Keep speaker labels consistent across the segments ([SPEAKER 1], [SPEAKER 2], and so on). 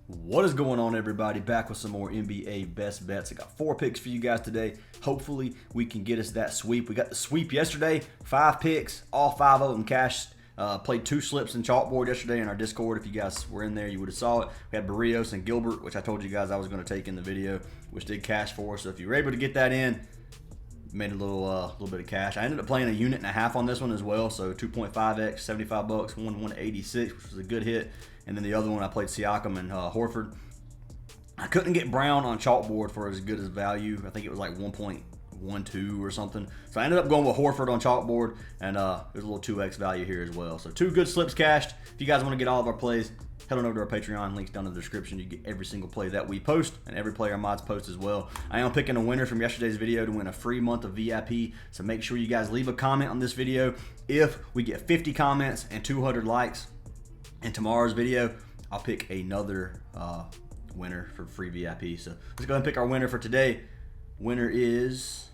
[SPEAKER 1] What is going on, everybody? Back with some more NBA best bets. I got 4 picks for you guys today. Hopefully we can get us that sweep. We got the sweep yesterday, 5 picks, all 5 of them cashed. Played 2 slips in chalkboard yesterday in our Discord. If you guys were in there, you would have saw it. We had Barrios and Gilbert, which I told you guys I was going to take in the video, which did cash for us. So if you were able to get that in, made a little bit of cash. I ended up playing a unit and a half on this one as well. So 2.5x, 75 bucks, won 186, which was a good hit. And then the other one, I played Siakam and Horford. I couldn't get Brown on chalkboard for as good as value. I think it was like 1.12 or something. So I ended up going with Horford on chalkboard, and there's a little 2x value here as well. So 2 good slips cashed. If you guys want to get all of our plays, head on over to our Patreon. Links down in the description. You get every single play that we post and every play our mods post as well. I am picking a winner from yesterday's video to win a free month of VIP. So make sure you guys leave a comment on this video. If we get 50 comments and 200 likes in tomorrow's video, I'll pick another winner for free VIP. So let's go ahead and pick our winner for today. Winner is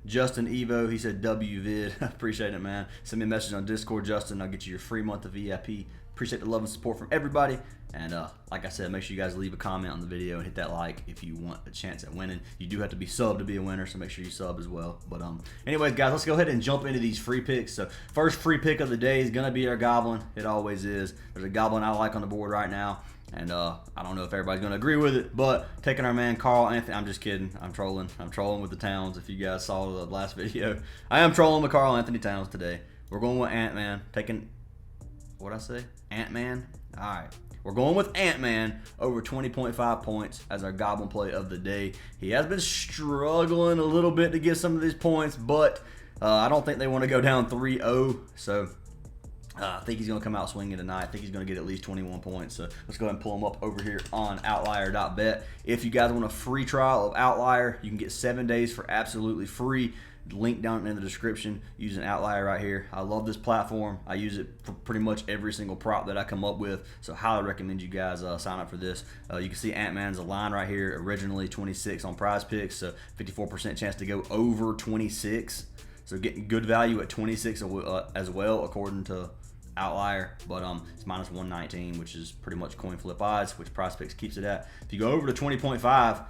[SPEAKER 1] Justin Evo. He said WVid. Appreciate it, man. Send me a message on Discord, Justin. I'll get you your free month of VIP. Appreciate the love and support from everybody. And like I said, make sure you guys leave a comment on the video and hit that like if you want a chance at winning. You do have to be subbed to be a winner, so make sure you sub as well. But anyways, guys, let's go ahead and jump into these free picks. So first free pick of the day is going to be our Goblin. It always is. There's a Goblin I like on the board right now. And I don't know if everybody's going to agree with it, but taking our man Carl Anthony. I'm just kidding. I'm trolling. I'm trolling with the Towns. If you guys saw the last video, I am trolling with Carl Anthony Towns today. We're going with Ant-Man. Taking, what'd I say? Ant-Man? All right. We're going with Ant-Man over 20.5 points as our Goblin play of the day. He has been struggling a little bit to get some of these points, but I don't think they want to go down 3-0. So I think he's going to come out swinging tonight. I think he's going to get at least 21 points. So let's go ahead and pull him up over here on outlier.bet. If you guys want a free trial of Outlier, you can get 7 days for absolutely free. Link down in the description using Outlier right here. I love this platform. I use it for pretty much every single prop that I come up with. So highly recommend you guys sign up for this. You can see Ant-Man's a line right here. Originally 26 on Prizepicks, so 54% chance to go over 26. So getting good value at 26 as well, according to Outlier, but it's minus 119, which is pretty much coin flip odds, which Prizepicks keeps it at. If you go over to 20.5,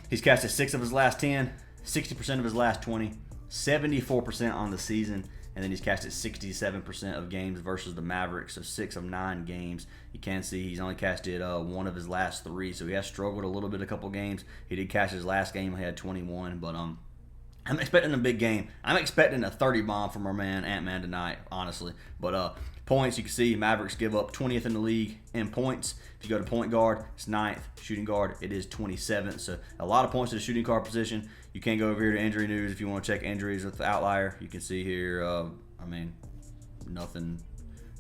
[SPEAKER 1] he's casted 6 of his last 10, 60% of his last 20, 74% on the season, and then he's casted 67% of games versus the Mavericks, so 6 of 9 games. You can see he's only casted 1 of his last 3, so he has struggled a little bit a couple games. He did cash his last game, he had 21, but I'm expecting a big game. I'm expecting a 30 bomb from our man Ant-Man tonight, honestly. But points, you can see Mavericks give up 20th in the league in points. If you go to point guard, it's 9th. Shooting guard, it is 27th. So a lot of points to the shooting guard position. You can go over here to injury news if you want to check injuries with the Outlier. You can see here, nothing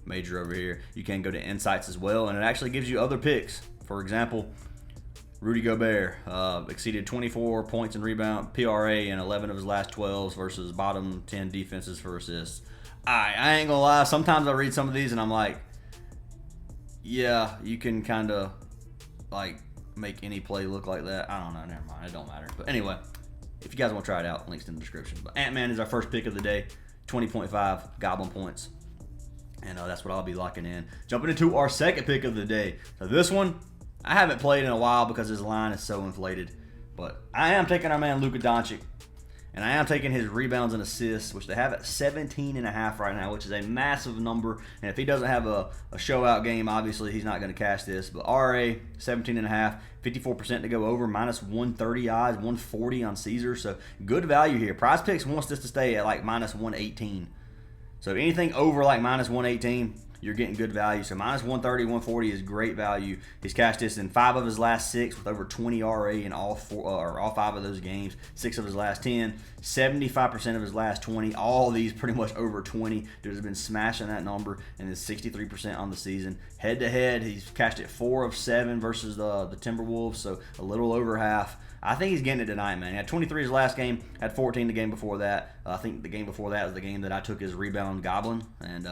[SPEAKER 1] major over here. You can go to insights as well, and it actually gives you other picks. For example, Rudy Gobert exceeded 24 points and rebound, PRA in 11 of his last 12 versus bottom 10 defenses for assists. I ain't gonna lie, sometimes I read some of these and I'm like, yeah, you can kind of like make any play look like that. I don't know, never mind, it don't matter. But anyway, if you guys want to try it out, links in the description. But Ant-Man is our first pick of the day, 20.5 Goblin points. And that's what I'll be locking in. Jumping into our second pick of the day. So this one, I haven't played in a while because his line is so inflated. But I am taking our man Luka Doncic. And I am taking his rebounds and assists, which they have at 17.5 right now, which is a massive number. And if he doesn't have a show-out game, obviously he's not going to cash this. But RA, 17.5, 54% to go over, minus 130 odds, 140 on Caesar. So good value here. Prizepicks wants this to stay at like minus 118. So anything over like minus 118, you're getting good value. So minus 130, 140 is great value. He's cashed this in 5 of his last 6 with over 20 RA in all 5 of those games. 6 of his last 10, 75% of his last 20. All these pretty much over 20. Dude has been smashing that number and is 63% on the season. Head to head, he's cashed it 4 of 7 versus the Timberwolves, so a little over half. I think he's getting it tonight, man. He had 23 his last game, had 14 the game before that. I think the game before that was the game that I took his rebound Goblin, and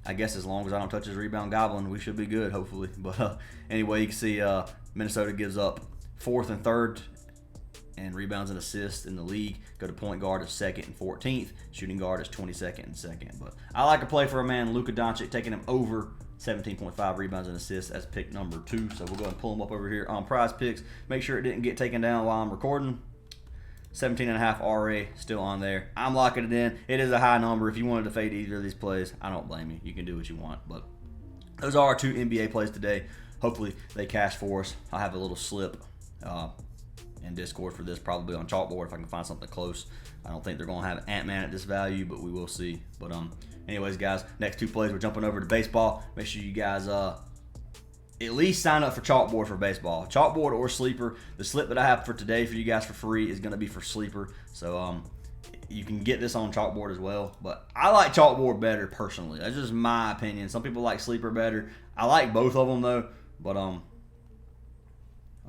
[SPEAKER 1] I guess as long as I don't touch his rebound Goblin, we should be good, hopefully. But anyway, you can see Minnesota gives up 4th and 3rd and rebounds and assists in the league. Go to point guard is 2nd and 14th. Shooting guard is 22nd and 2nd. But I like to play for a man, Luka Doncic, taking him over 17.5 rebounds and assists as pick number 2. So we'll go ahead and pull him up over here on Prizepicks. Make sure it didn't get taken down while I'm recording. 17.5 RA still on there. I'm locking it in. It is a high number. If you wanted to fade either of these plays, I don't blame you. You can do what you want. But those are our 2 NBA plays today. Hopefully they cash for us. I'll have a little slip in Discord for this, probably on Chalkboard if I can find something close. I don't think they're going to have Ant-Man at this value, but we will see. But anyways, guys, next 2 plays, we're jumping over to baseball. Make sure you guys at least sign up for Chalkboard for baseball. Chalkboard or Sleeper. The slip that I have for today for you guys for free is going to be for Sleeper. So you can get this on Chalkboard as well. But I like Chalkboard better personally. That's just my opinion. Some people like Sleeper better. I like both of them though. But I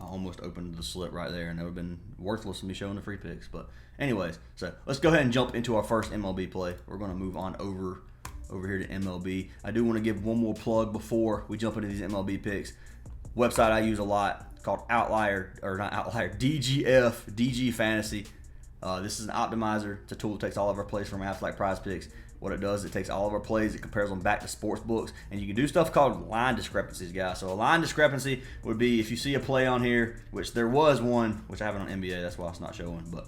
[SPEAKER 1] almost opened the slip right there, and it would have been worthless to me showing the free picks. But anyways, so let's go ahead and jump into our first MLB play. We're going to move on over here to MLB. I do want to give one more plug before we jump into these MLB picks. Website I use a lot called DGF Fantasy. This is an optimizer. It's a tool that takes all of our plays from apps like Prizepicks. What it does, it takes all of our plays, it compares them back to sports books, and you can do stuff called line discrepancies, guys. So a line discrepancy would be if you see a play on here, which there was one, which I have it on NBA, that's why it's not showing. But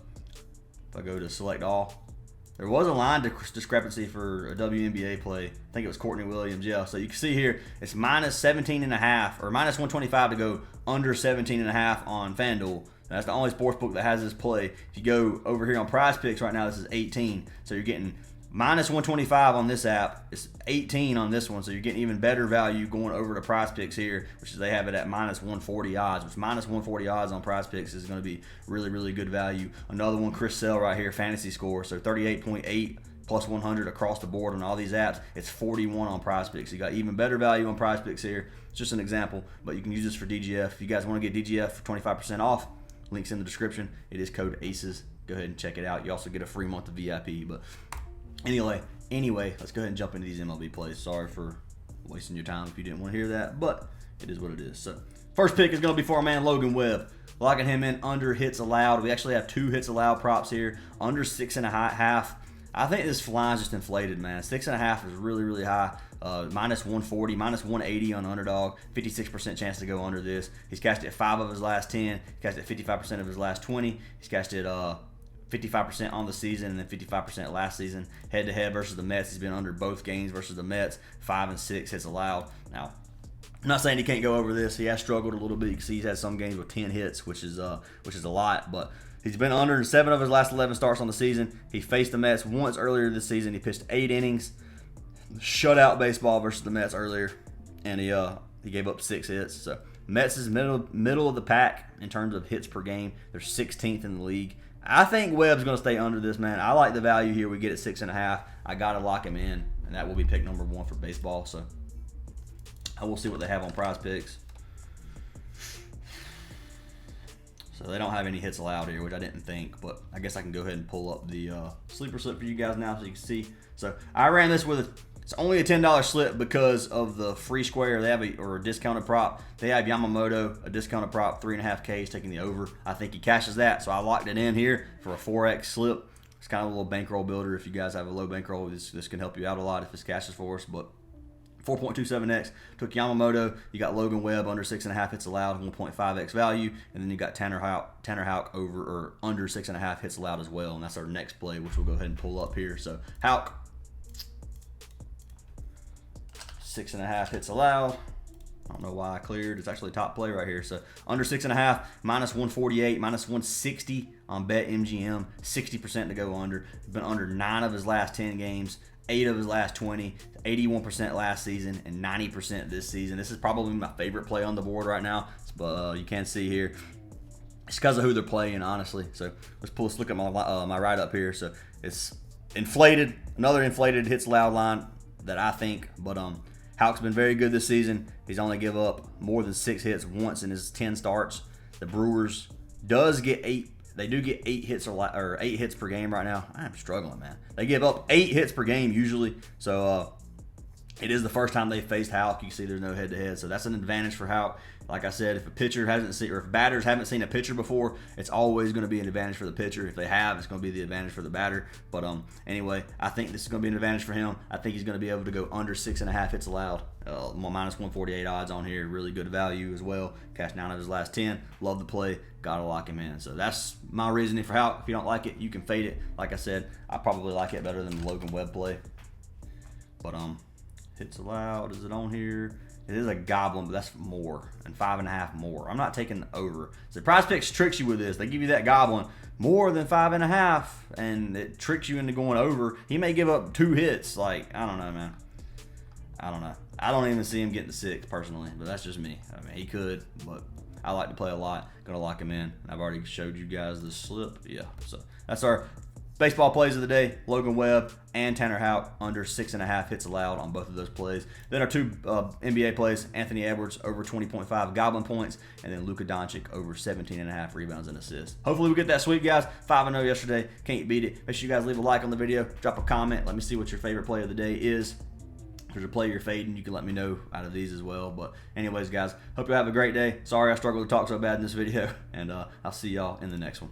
[SPEAKER 1] if I go to select all, there was a line discrepancy for a WNBA play. I think it was Courtney Williams, yeah. So you can see here, it's minus 17.5 or minus 125 to go under 17.5 on FanDuel. That's the only sports book that has this play. If you go over here on Prizepicks right now, this is 18. So you're getting minus 125 on this app. It's 18 on this one, so you're getting even better value going over to Prizepicks here, which is they have it at minus 140 odds, which minus 140 odds on Prizepicks is going to be really, really good value. Another one, Chris Sale right here, fantasy score, so 38.8 plus 100 across the board on all these apps. It's 41 on Prizepicks. You got even better value on Prizepicks here. It's just an example, but you can use this for DGF. If you guys want to get DGF for 25% off, links in the description. It is code ACES. Go ahead and check it out. You also get a free month of VIP, but Anyway, let's go ahead and jump into these MLB plays. Sorry for wasting your time if you didn't want to hear that, but it is what it is. So, first pick is going to be for our man Logan Webb. Locking him in under hits allowed. We actually have 2 hits allowed props here. Under 6.5. I think this line's just inflated, man. 6.5 is really, really high. Minus 140, minus 180 on UNDERDOG. 56% chance to go under this. He's cashed it 5 of his last 10. He's cashed it 55% of his last 20. He's cashed it 55% on the season and then 55% last season. Head-to-head versus the Mets, he's been under both games versus the Mets. 5 and 6 hits allowed. Now, I'm not saying he can't go over this. He has struggled a little bit. You can see he's had some games with 10 hits, which is a lot. But he's been under in 7 of his last 11 starts on the season. He faced the Mets once earlier this season. He pitched 8 innings. Shutout baseball versus the Mets earlier, and he gave up 6 hits. So Mets is middle of the pack in terms of hits per game. They're 16th in the league. I think Webb's going to stay under this, man. I like the value here. We get at 6.5. I got to lock him in, and that will be pick number 1 for baseball. So I will see what they have on Prizepicks. So they don't have any hits allowed here, which I didn't think, but I guess I can go ahead and pull up the sleeper slip for you guys now so you can see. So I ran this with it's only a $10 slip because of the free square. They have a discounted prop. They have Yamamoto, a discounted prop, 3.5K. He's taking the over. I think he cashes that, so I locked it in here for a 4X slip. It's kind of a little bankroll builder. If you guys have a low bankroll, this can help you out a lot if this cashes for us. But 4.27X took Yamamoto. You got Logan Webb under 6.5 hits allowed, 1.5X value, and then you got Tanner Houck over or under 6.5 hits allowed as well. And that's our next play, which we'll go ahead and pull up here. So Houck. 6.5 hits allowed. I don't know why I cleared. It's actually top play right here. So under 6.5, minus 148, minus 160 on BetMGM. 60% to go under. He's been under 9 of his last 10 games, 8 of his last 20, 81% last season, and 90% this season. This is probably my favorite play on the board right now. But you can see here, it's because of who they're playing, honestly. So let's look at my write-up here. So it's inflated, another inflated hits allowed line that I think, but Houck's been very good this season. He's only give up more than 6 hits once in his 10 starts. The Brewers does get 8. They do get 8 hits or 8 hits per game right now. I'm struggling, man. They give up 8 hits per game usually. So It is the first time they faced Houck. You can see there's no head-to-head, so that's an advantage for Houck. Like I said, if a pitcher hasn't seen, or if batters haven't seen a pitcher before, it's always going to be an advantage for the pitcher. If they have, it's going to be the advantage for the batter. But anyway, I think this is going to be an advantage for him. I think he's going to be able to go under 6.5 hits allowed. Minus 148 odds on here, really good value as well. Cashed 9 of his last 10. Love the play. Gotta lock him in. So that's my reasoning for Houck. If you don't like it, you can fade it. Like I said, I probably like it better than the Logan Webb play. But hits allowed, is it on here? It is a goblin, but that's more, and 5.5 more. I'm not taking the over. So Prizepicks tricks you with this. They give you that goblin more than 5.5, and it tricks you into going over. He may give up 2 hits. Like, I don't know, man. I don't know. I don't even see him getting to 6 personally, but that's just me. I mean, he could, but I like to play a lot. Gonna lock him in. I've already showed you guys the slip. Yeah, so that's our baseball plays of the day. Logan Webb and Tanner Houck under 6.5 hits allowed on both of those plays. Then our 2 NBA plays: Anthony Edwards over 20.5 goblin points, and then Luka Doncic over 17.5 rebounds and assists. Hopefully we get that sweep, guys. 5-0 yesterday. Can't beat it. Make sure you guys leave a like on the video. Drop a comment. Let me see what your favorite play of the day is. If there's a play you're fading, you can let me know out of these as well. But anyways, guys, hope you have a great day. Sorry I struggled to talk so bad in this video, and I'll see y'all in the next one.